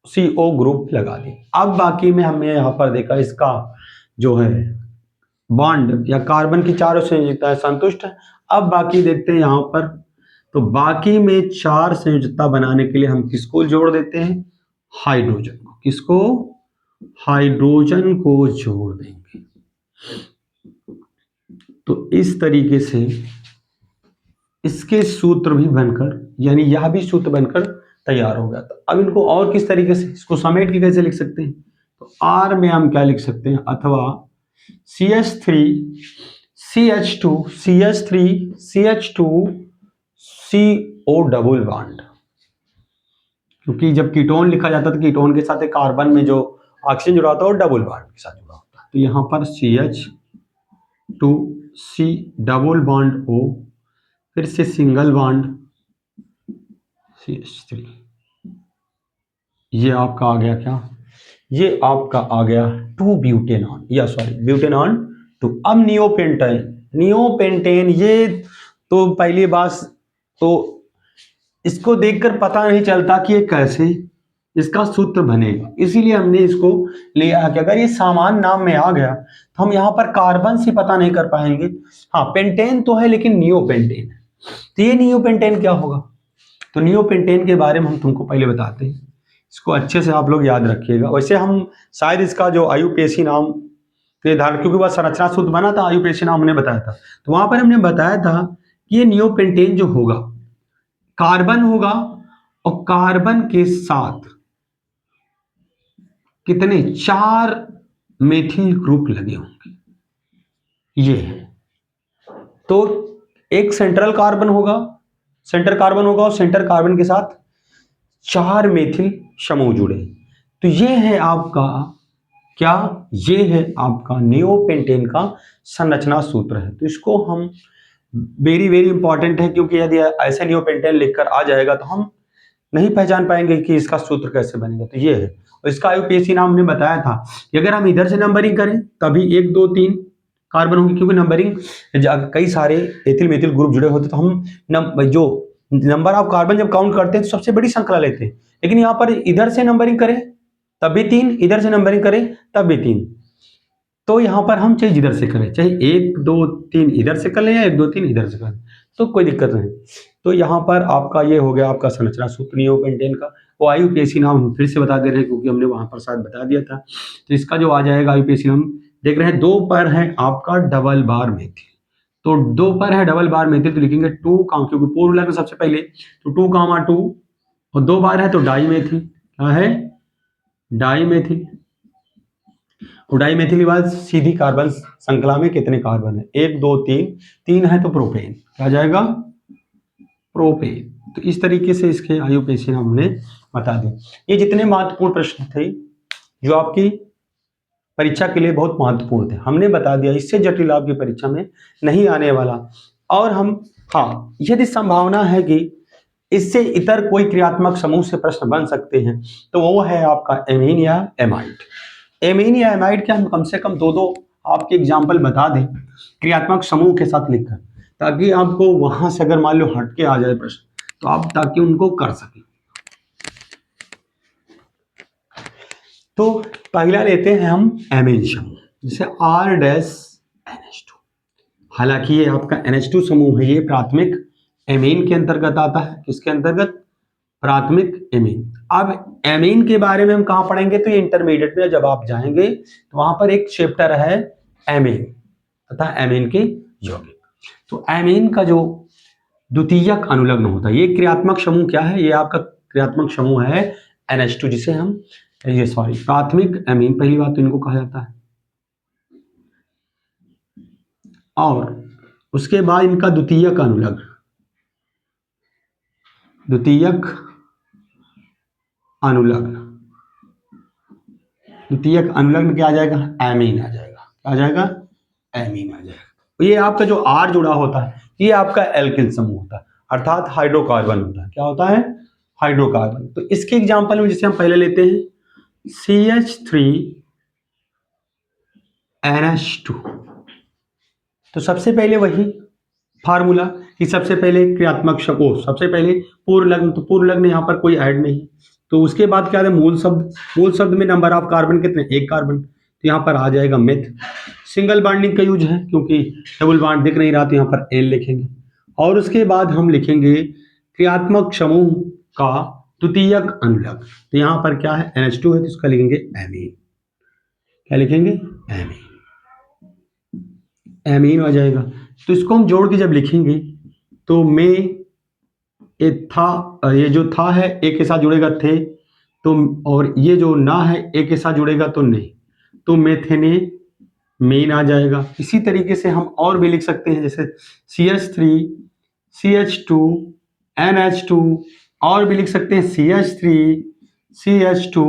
CO ग्रुप लगा दी। अब बाकी में हमने यहां पर देखा इसका जो है बॉन्ड या कार्बन की चारों संयोजकता संतुष्ट है। अब बाकी देखते हैं यहां पर, तो बाकी में 4 संयोजकता बनाने के लिए हम किसको जोड़ देते हैं, हाइड्रोजन को। किसको, हाइड्रोजन को जोड़ देंगे। तो इस तरीके से इसके सूत्र भी बनकर, यानी यह भी सूत्र बनकर तैयार हो गया था। अब इनको और किस तरीके से, इसको समेट के कैसे लिख सकते हैं, तो R में हम क्या लिख सकते हैं, अथवा CH3 CH2 CH3 CH2 CO double bond, क्योंकि जब कीटोन लिखा जाता है तो कीटोन के साथ एक कार्बन में जो ऑक्सीजन जुड़ा होता है और डबल बॉन्ड के साथ जुड़ा होता है। तो यहाँ पर CH2 C double bond O, फिर से सिंगल बॉन्ड CH3, ये आपका आ गया क्या, ये आपका आ गया 2 ब्यूटेनॉन, या सॉरी ब्यूटेनॉन तो अब नियोपेंटेन ये तो पहली बात, तो इसको देखकर पता नहीं चलता कि ये कैसे इसका सूत्र बनेगा, इसीलिए हमने इसको लिया है कि अगर ये सामान्य नाम में आ गया तो हम यहाँ पर कार्बन से पता नहीं कर पाएंगे। हाँ, पेंटेन तो है लेकिन नियोपेंटेन है, तो ये नियोपेंटेन क्या होगा? तो नियोपेंटेन के बारे में हम तुमको पहले बताते हैं, इसको अच्छे से आप लोग याद रखिएगा। वैसे हम शायद इसका जो आयुपेशी नाम निर्धारण, क्योंकि वह संरचना सूत्र बना था, आयुपेशी नाम हमने बताया था, तो वहां पर हमने बताया था कि ये नियोपेंटेन जो होगा कार्बन होगा और कार्बन के साथ कितने 4 मेथिल ग्रुप लगे होंगे, ये है। तो एक सेंट्रल कार्बन होगा और सेंटर कार्बन के साथ 4 मेथिल समूह जुड़े, तो ये है आपका क्या, ये है आपका नियोपेंटेन का संरचना सूत्र है। तो इसको हम वेरी वेरी इंपॉर्टेंट है, क्योंकि यदि ऐसे नियोपेंटेन लिखकर आ जाएगा तो हम नहीं पहचान पाएंगे कि इसका सूत्र कैसे बनेगा। तो ये है, और इसका आयुपेशी नाम हमने बताया था कि अगर हम इधर से नंबरिंग करें तभी 1 2 3 कार्बन होंगे, क्योंकि नंबरिंग कई सारे एथिल मेथिल ग्रुप जुड़े होते, तो हम जो नंबर ऑफ कार्बन जब काउंट करते हैं तो सबसे बड़ी श्रृंखला लेते हैं। लेकिन यहाँ पर इधर से नंबरिंग करें तब भी 3, इधर से नंबरिंग करें तब भी 3, तो यहाँ पर हम चाहे जिधर से करें, चाहे 1 2 3 इधर से कर लें या 1 2 3 इधर से करें, तो कोई दिक्कत नहीं। तो यहाँ पर आपका ये हो गया आपका संरचना सूत्र नियोपेंटेन का। वो आयुपेशी नाम हम फिर से बता दे रहे हैं, क्योंकि हमने वहां पर शायद बता दिया था। तो इसका जो आ जाएगा आयुपेशी नाम, देख रहे हैं 2 पर है आपका डबल बार मेथिल, तो 2 पर है डबल बार मेथिल, तो लिखेंगे 2 क्योंकि पूर्व लग्न सबसे पहले, तो 2 2 और 2 बार है तो डाई मेथिल, क्या है डाई मेथिल। और डाई मेथिल के बाद सीधी कार्बन श्रृंखला में कितने कार्बन है, 1 2 3 है तो प्रोपेन, क्या जाएगा प्रोपेन। तो इस तरीके से इसके आयुपेशी हमने बता दी। ये जितने महत्वपूर्ण प्रश्न थे जो आपकी परीक्षा के लिए बहुत महत्वपूर्ण थे, हमने बता दिया, इससे जटिल आपकी परीक्षा में नहीं आने वाला। और हम हाँ, यदि संभावना है कि इससे इतर कोई क्रियात्मक समूह से प्रश्न बन सकते हैं तो वो है आपका एमीन या एमाइड। एमीन या एमाइड के हम कम से कम 2 आपके एग्जाम्पल बता दें क्रियात्मक समूह के साथ लिखकर, ताकि आपको वहां से अगर मान लो हटके आ जाए प्रश्न तो आप ताकि उनको कर सकें। तो पहला लेते हैं हम एमीन समूह, जैसे R-NH2। हालांकि ये आपका NH2 समूह है, ये प्राथमिक एमीन के अंतर्गत आता है। किसके अंतर्गत? प्राथमिक एमीन। अब एमीन के बारे में हम कहां पढ़ेंगे, तो ये इंटरमीडिएट में जब आप जाएंगे तो वहां पर एक चैप्टर है एमीन तथा एमीन के यौगिक। तो एमीन का जो द्वितीयक अनुलग्न होता है, ये क्रियात्मक समूह क्या है, ये आपका क्रियात्मक समूह है NH2, जिसे हम प्राथमिक एमीन पहली बात तो इनको कहा जाता है। और उसके बाद इनका द्वितीयक अनुलग्न, द्वितीयक अनुलग्न क्या आ जाएगा, एमीन आ जाएगा। क्या आ जाएगा? एमीन आ जाएगा। तो ये आपका जो R जुड़ा होता है ये आपका एल्किल समूह होता है, अर्थात हाइड्रोकार्बन होता है। क्या होता है? हाइड्रोकार्बन। तो इसके एग्जांपल में जैसे हम पहले लेते हैं CH3NH2। तो सबसे पहले वही फार्मूला कि सबसे पहले क्रियात्मक समूह, सबसे पहले पूर्व लग्न, तो पूर्व लग्न यहाँ पर कोई ऐड नहीं, तो उसके बाद क्या है मूल शब्द में नंबर ऑफ कार्बन कितने, 1 कार्बन, तो यहाँ पर आ जाएगा मेथ। सिंगल बॉन्डिंग का यूज है क्योंकि डबल बॉन्ड दिख नहीं रहा, तो यहाँ पर एल लिखेंगे। और उसके बाद हम लिखेंगे क्रियात्मक समूह का द्वितीयक अनुलग्न, तो यहाँ पर क्या है NH2 है, तो इसका लिखेंगे एमीन। क्या लिखेंगे? एमीन। एमीन आ जाएगा। तो इसको हम जोड़ के जब लिखेंगे तो ये जो था है एक के साथ जुड़ेगा थे, तो और ये जो ना है एक के साथ जुड़ेगा तो नहीं, तो मेथेने मेन आ जाएगा। इसी तरीके से हम और भी लिख सकते हैं, जैसे CH3 CH2 NH2, और भी लिख सकते हैं CH3 CH2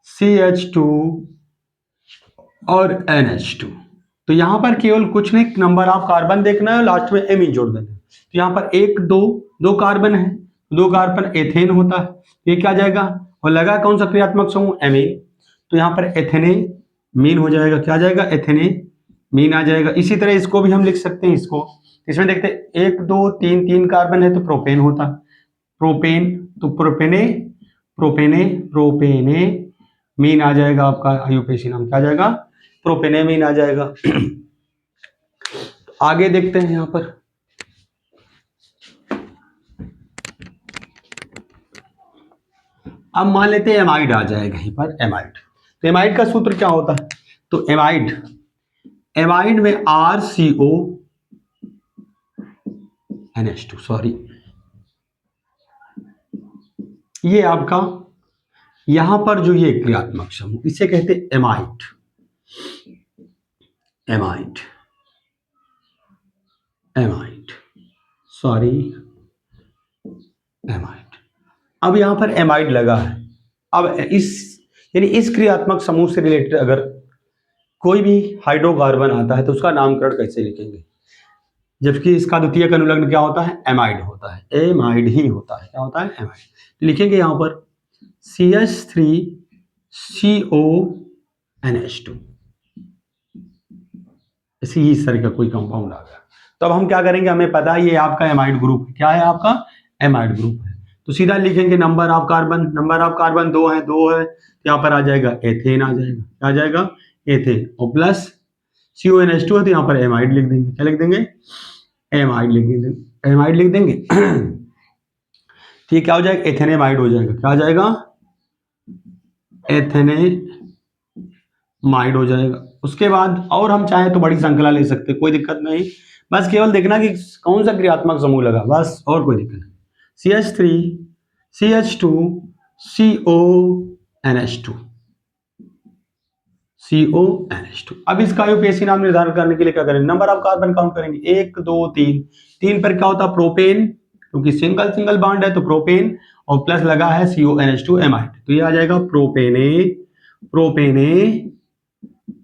CH2 और NH2। तो यहां पर केवल कुछ नहीं, नंबर ऑफ कार्बन देखना है, लास्ट में एमीन जोड़ देना है। तो यहाँ पर 1 2 कार्बन है, 2 कार्बन एथेन होता है, ये क्या जाएगा, और लगा कौन सा क्रियात्मक समूह, एमीन, तो यहाँ पर एथेने मीन हो जाएगा। क्या जाएगा? एथेने मीन आ जाएगा। इसी तरह इसको भी हम लिख सकते हैं, इसको इसमें देखते हैं 1 2 3 3 कार्बन है तो प्रोपेन होता है, प्रोपेन, तो प्रोपेने प्रोपेने प्रोपेने मीन आ जाएगा आपका, आयुपेशी नाम क्या आ जाएगा, प्रोपेने मीन आ जाएगा। आगे देखते हैं यहां पर, अब मान लेते हैं एमाइड आ जाएगा यहीं पर, एमाइड। तो एमाइड का सूत्र क्या होता है, तो एमाइड, एमाइड में RCO NH2, सॉरी ये आपका यहां पर जो ये क्रियात्मक समूह इसे कहते हैं amide, amide, amide, sorry amide. अब यहां पर एमाइड लगा है। अब इस यानी इस क्रियात्मक समूह से रिलेटेड अगर कोई भी हाइड्रोकार्बन आता है तो उसका नामकरण कैसे लिखेंगे, जबकि इसका द्वितीयक अनुलग्न क्या होता है, एमाइड होता है, एमाइड ही होता है, क्या होता है, एमाइड। तो लिखेंगे यहां पर CH3CONH2, इस तरह का कोई कंपाउंड आ गया। तो अब हम क्या करेंगे, हमें पता है ये आपका एमाइड ग्रुप है, क्या है आपका एमाइड ग्रुप है, तो सीधा लिखेंगे number of carbon, number of carbon 2 है, 2 है, यहाँ पर आ जाएगा एथेन आ जाएगा, क्या आ जाएगा एथेन, और प्लस CONH2 है तो यहाँ पर एमाइड लिख देंगे, क्या लिख देंगे, एमाइड लिख देंगे, एमाइड लिख देंगे। ठीक, क्या हो जाएगा, एथेनेमाइड हो जाएगा, क्या हो जाएगा, एथेनेमाइड हो जाएगा। उसके बाद और हम चाहें तो बड़ी श्रृंखला ले सकते, कोई दिक्कत नहीं, बस केवल देखना कि कौन सा क्रियात्मक समूह लगा, बस, और कोई दिक्कत नहीं। CH3 CH2 CONH2 CONH2। अब इसका आयुपेशी नाम निर्धारण करने के लिए क्या करेंगे, नंबर ऑफ कार्बन काउंट करेंगे, 1 2 3, 3 पर क्या होता है प्रोपेन, क्योंकि सिंगल सिंगल बॉन्ड है तो प्रोपेन, और प्लस लगा है CONH2 एमाइड, तो ये आ जाएगा प्रोपेने, प्रोपेने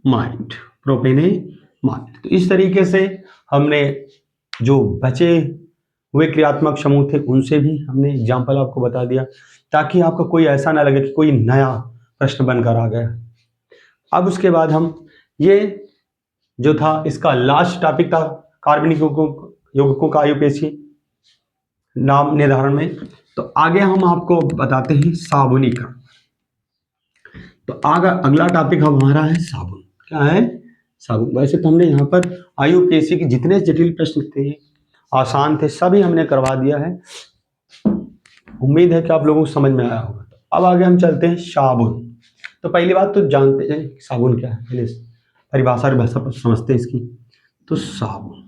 माइड, प्रोपेने माइड। तो इस तरीके से हमने जो बचे हुए क्रियात्मक समूह थे उनसे भी हमने एग्जाम्पल आपको बता दिया, ताकि आपको कोई ऐसा ना लगे कि कोई नया प्रश्न बनकर आ गया। अब उसके बाद हम ये जो था इसका लास्ट टॉपिक था कार्बनिक यौगिकों का आयुपेशी नाम निर्धारण में, तो आगे हम आपको बताते हैं साबुनीकरण। तो आगे अगला टॉपिक हमारा है साबुन, क्या है, साबुन। वैसे तो हमने यहाँ पर आयुपेशी के जितने जटिल प्रश्न थे, आसान थे, सभी हमने करवा दिया है, उम्मीद है कि आप लोगों को समझ में आया होगा। तो अब आगे हम चलते हैं साबुन। तो पहली बात तो जानते हैं साबुन क्या है, पहले परिभाषा भाषा समझते हैं इसकी। तो साबुन,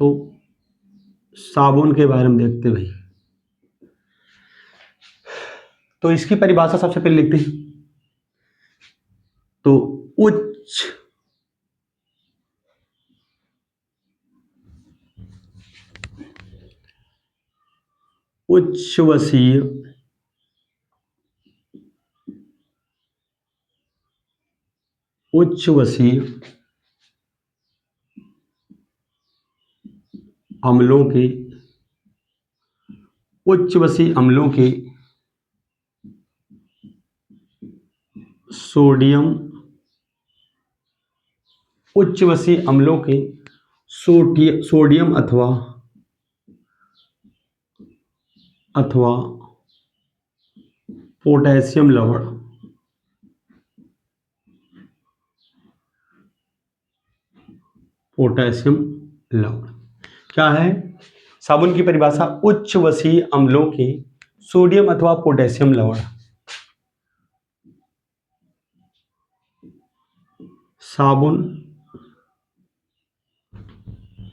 तो साबुन के बारे में देखते भाई, तो इसकी परिभाषा सबसे पहले लिखते हैं। तो उच्छ्वसीय उच्छ्वसीय अम्लों के, उच्छ्वसीय अम्लों के सोडियम, उच्छ्वसीय अम्लों के सोडियम अथवा अथवा पोटेशियम लवण, पोटेशियम लवण क्या है, साबुन की परिभाषा उच्छ्वसीय अम्लों के सोडियम अथवा पोटेशियम लवण साबुन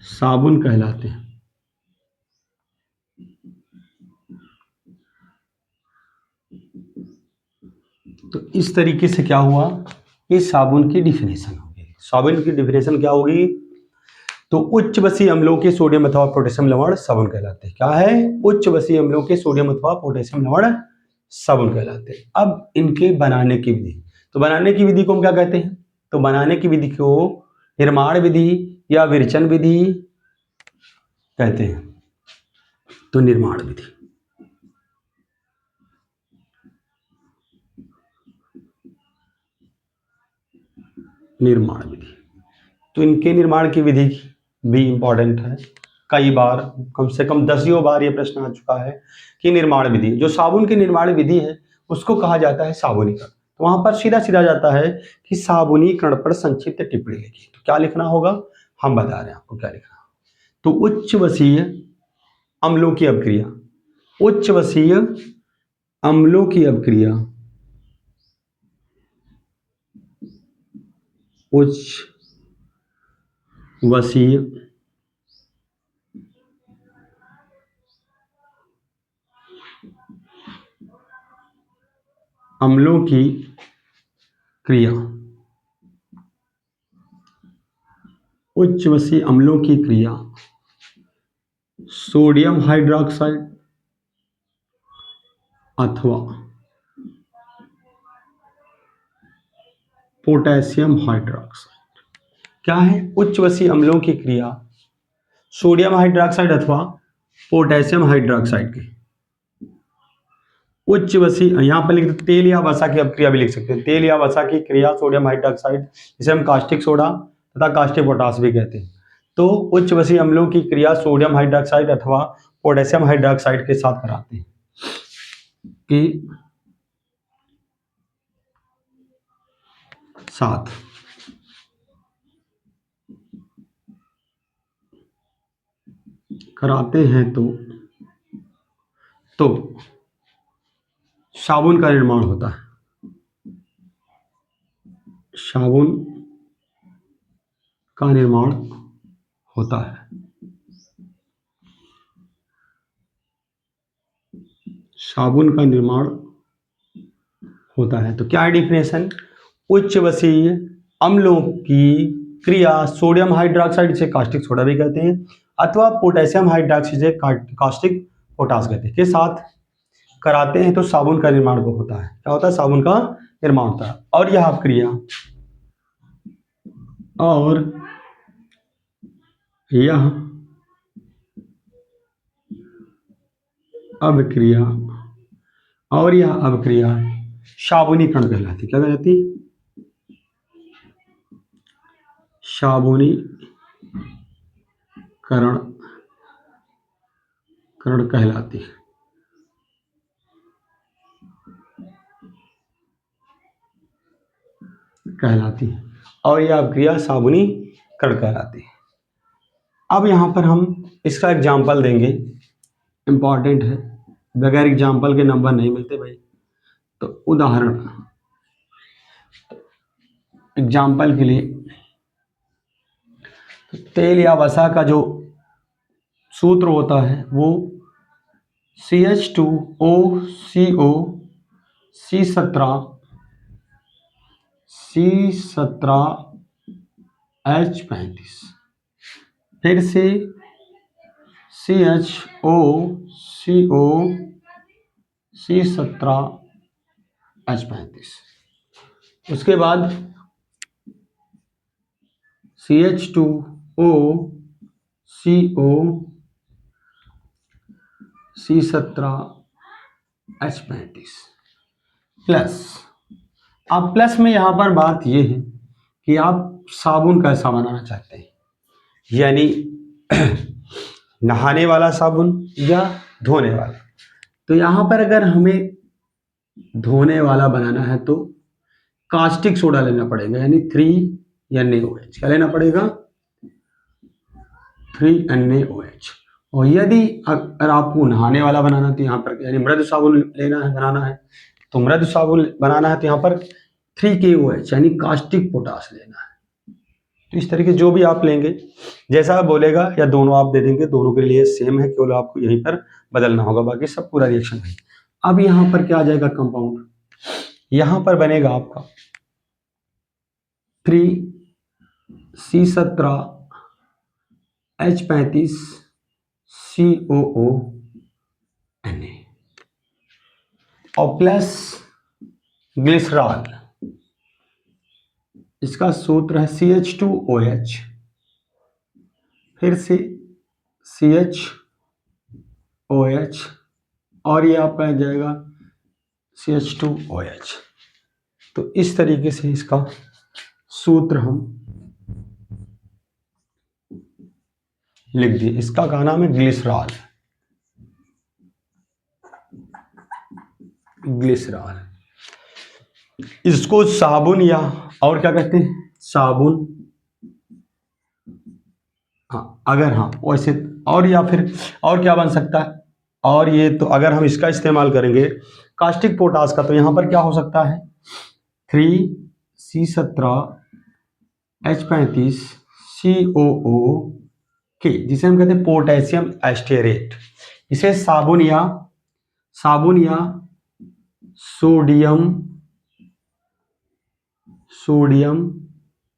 साबुन कहलाते हैं। तो इस तरीके से क्या हुआ, ये साबुन की डिफिनेशन होगी। साबुन की डिफिनेशन क्या होगी, तो उच्च बसीय अम्लों के सोडियम अथवा पोटेशियम लवण साबुन कहलाते हैं। क्या है, उच्च बसीय अम्लों के सोडियम अथवा पोटेशियम लवण साबुन कहलाते हैं। अब इनके बनाने की विधि, तो बनाने की विधि को हम क्या कहते हैं, तो बनाने की विधि को निर्माण विधि या विरचन विधि कहते हैं। तो निर्माण विधि, निर्माण विधि। तो इनके निर्माण की विधि भी इंपॉर्टेंट है। कई बार, कम से कम 10 बार ये प्रश्न आ चुका है कि निर्माण विधि, जो साबुन की निर्माण विधि है उसको कहा जाता है साबुनीकरण। तो वहां पर सीधा सीधा जाता है कि साबुनीकरण पर संक्षिप्त टिप्पणी लिखी। तो क्या लिखना होगा, हम बता रहे हैं आपको क्या लिखना। तो उच्च वसीय अम्लों की अपक्रिया, उच्च वसीय अम्लों की अपक्रिया, उच्च वसीय अम्लों की क्रिया, उच्च वसीय अम्लों की क्रिया सोडियम हाइड्रोक्साइड अथवा पोटेशियम हाइड्रोक्साइड। क्या है, उच्च वसीय अम्लों की क्रिया सोडियम हाइड्रोक्साइड अथवा पोटेशियम हाइड्रोक्साइड की। उच्च वसीय, यहां पर लिख तेल या वसा की अपक्रिया भी लिख सकते हैं। तेल या वसा की क्रिया सोडियम हाइड्रोक्साइड, जिसे हम कास्टिक सोडा तथा कास्टिक पोटास भी कहते हैं। तो उच्च वसीय अम्लों की क्रिया सोडियम हाइड्रोक्साइड अथवा पोटेशियम हाइड्रोक्साइड के साथ कराते हैं कि साथ कराते हैं तो साबुन का निर्माण होता है। साबुन का निर्माण होता है। साबुन का निर्माण होता है। तो क्या है डिफिनेशन, उच्च वसीय अम्लों की क्रिया सोडियम हाइड्रोक्साइड, जिसे कास्टिक सोडा भी कहते हैं, अथवा पोटेशियम हाइड्रोक्साइड, जिसे कास्टिक पोटास कहते हैं, के साथ कराते हैं तो साबुन का निर्माण को होता है। क्या होता है, साबुन का निर्माण होता है। और यह अभिक्रिया और यह अभिक्रिया साबुनीकरण कहलाती। क्या कहलाती, साबुनीकरण कहलाती। और यह अभिक्रिया साबुनीकरण कहलाती है। अब यहां पर हम इसका एग्जाम्पल देंगे, इंपॉर्टेंट है, बगैर एग्जाम्पल के नंबर नहीं मिलते भाई। तो उदाहरण, एग्जाम्पल के लिए, तो तेल या वसा का जो सूत्र होता है वो CH2OCO C17H35, फिर से CHOCO C17H35, उसके बाद CH2OCO C17H35 प्लस। अब प्लस में यहां पर बात यह है कि आप साबुन कैसा बनाना चाहते हैं, यानी नहाने वाला साबुन या धोने वाला। तो यहां पर अगर हमें धोने वाला बनाना है तो कास्टिक सोडा लेना पड़ेगा, यानी 3NaOH। क्या लेना पड़ेगा, 3NaOH। और यदि अगर आपको नहाने वाला बनाना है तो यहाँ पर यानी मृदु साबुन लेना है, बनाना है, तो मृदु साबुन बनाना है तो यहाँ पर 3KOH यानी कास्टिक पोटास लेना है। तो इस तरीके जो भी आप लेंगे, जैसा बोलेगा या दोनों आप दे देंगे, दोनों के लिए सेम है, केवल आपको यहीं पर बदलना होगा, बाकी सब पूरा रिएक्शन है। अब यहाँ पर क्या आ जाएगा कंपाउंड, यहाँ पर बनेगा आपका 3C17H35COONA और प्लस ग्लिसरॉल, इसका सूत्र है CH2OH, फिर से CHOH और ये आपका आ जाएगा CH2OH। तो इस तरीके से इसका सूत्र हम लिख दिए। इसका क्या नाम है? ग्लिसरॉल। ग्लिसरॉल। इसको साबुन या और क्या कहते हैं? साबुन। हाँ, अगर हाँ वैसे, और या फिर और क्या बन सकता है? और ये तो अगर हम इसका इस्तेमाल करेंगे कास्टिक पोटास का, तो यहां पर क्या हो सकता है? 3C17H35 COO जिसे हम कहते हैं पोटेशियम एस्टेरेट। इसे साबुन या सोडियम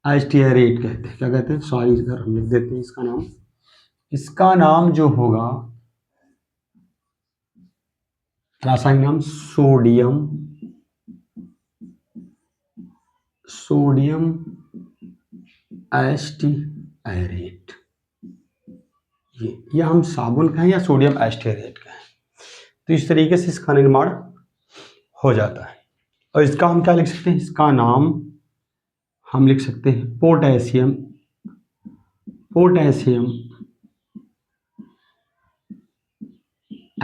एस्टेरेट कहते हैं। क्या कहते हैं? सॉरी, इधर हम लिख देते हैं इसका नाम जो होगा रासायनिक नाम सोडियम एस्टेरेट। ये हम साबुन का है या सोडियम एस्टेरेट का है, तो इस तरीके से इसका निर्माण हो जाता है। और इसका हम क्या लिख सकते हैं? इसका नाम हम लिख सकते हैं पोटेशियम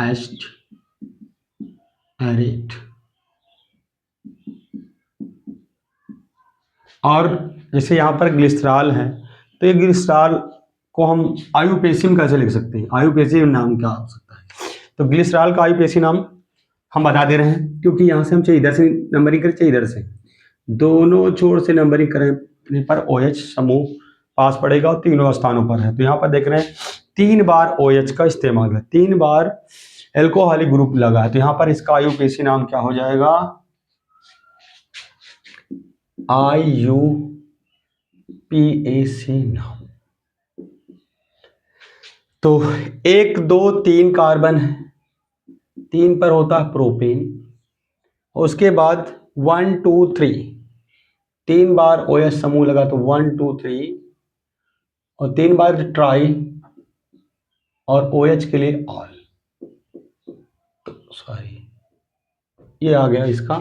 एस्टेरेट। और जैसे यहाँ पर ग्लिसरॉल है, तो ये ग्लिसरॉल को हम आयुपेसिम कैसे लिख सकते हैं? आयुपेसिम नाम क्या हो सकता है? तो ग्लिसरॉल का आयुपेसिम नाम हम बता दे रहे हैं, क्योंकि यहाँ से हम चाहे इधर से नंबरिंग करें चाहे इधर से, दोनों छोर से नंबरिंग करने पर OH समूह पास पड़ेगा और तीनों स्थानों पर है। तो यहाँ पर देख रहे हैं 3 बार OH का इस्तेमाल है, 3 बार एल्कोहलिक ग्रुप लगा है, तो यहाँ पर इसका आयुपेसी नाम क्या हो जाएगा? IUPAC नाम। तो 1 2 3 कार्बन है, 3 पर होता है प्रोपेन, उसके बाद 1 2 3 3 बार OH समूह लगा, तो 1 2 3 और 3 बार ट्राई और OH के लिए ऑल। तो सॉरी, ये आ गया, इसका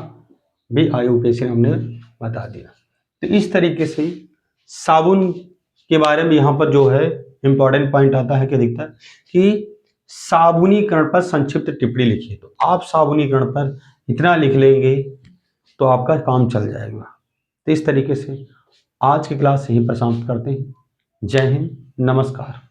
भी आयुपेसिन हमने बता दिया। तो इस तरीके से साबुन के बारे में यहाँ पर जो है इंपॉर्टेंट पॉइंट आता है कि दिखता है कि साबुनीकरण पर संक्षिप्त टिप्पणी लिखिए। तो आप साबुनीकरण पर इतना लिख लेंगे तो आपका काम चल जाएगा। तो इस तरीके से आज की क्लास यहीं पर समाप्त करते हैं। जय हिंद, नमस्कार।